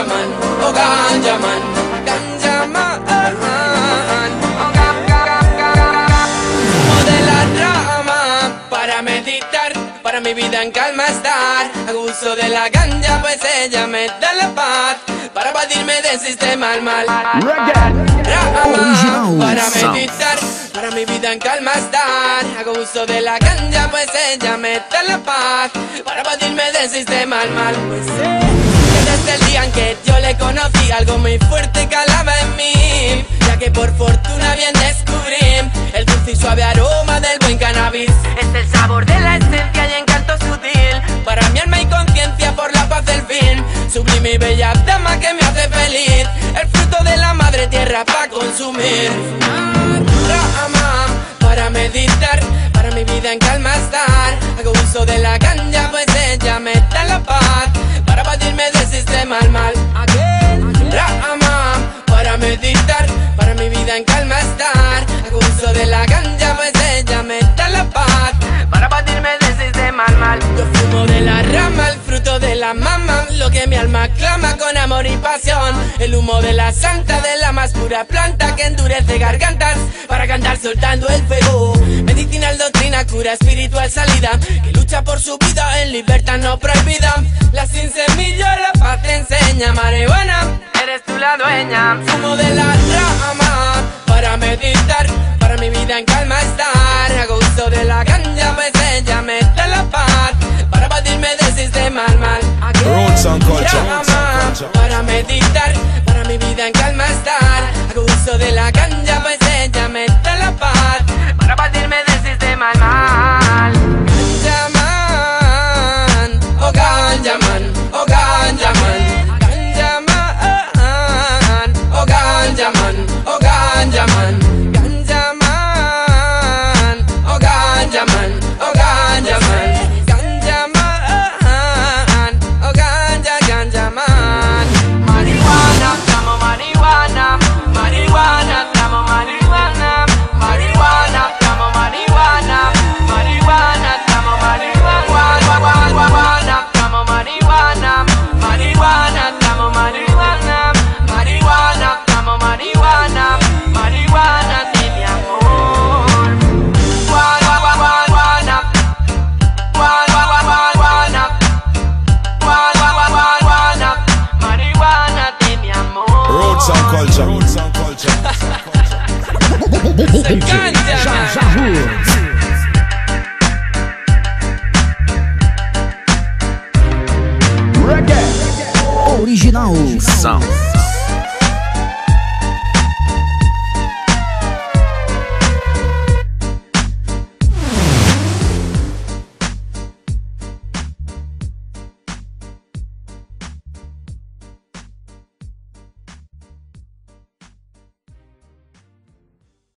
man, oh ganja man, ganja man, oh humo de la rama para meditar, para mi vida en calma estar. Hago uso de la ganja pues ella me da la paz, para evadirme del sistema al mal. Rama para meditar, para mi vida en calma estar. Hago uso de la ganja pues ella me da la paz, para evadirme del sistema al mal. Pues desde el día en que yo le conocí, algo muy fuerte calaba en mí, ya que por fortuna bien descubrí el dulce y suave aroma del buen cannabis. Es el sabor de la esencia y encanto sutil, para mi alma y conciencia por la paz del fin. Sublime y bella dama que me hace feliz, el fruto de la madre tierra para consumir. Rama para meditar, para mi vida en calma estar. Hago uso de la ganja pues ella me da la paz, para evadirme del sistema al mal. Rama para meditar, para mi vida en calma estar. Hago uso de la ganja pues ella me da la paz, para evadirme del sistema al mal. Yo fumo de la rama, el fruto de la mama, lo que mi alma clama con amor y pasión. El humo de la santa, de la más pura planta que endurece gargantas para cantar soltando el fuego. Medicinal doctrina, cura espiritual salida, que lucha por su vida en libertad no prohibida. La sin semilla la paz te enseña, marihuana, eres tú la dueña. Fumo de la rama para meditar, para mi vida en calma estar. Hago uso de la ganja pues ella me da la paz, para evadirme del sistema al mal. Rama para meditar, para mi vida en calma estar. Hago uso de la ganja pues ella me da la paz, para evadirme del sistema al mal. Ganja man, oh ganja man, oh ganja man, ganja man, oh ganja man, oh ganja man, ganja man, oh ganja man, oh ganja man, ganja man, oh ganja man. Marihuana, llamo marihuana, marihuana, llamo marihuana, marihuana, llamo marihuana, marihuana, llamo marihuana, llamo marihuana, marihuana, llamo marihuana, marihuana, llamo marihuana, marihuana de mi amor. Marihuana, marihuana de mi amor. Roots and culture. Se canta.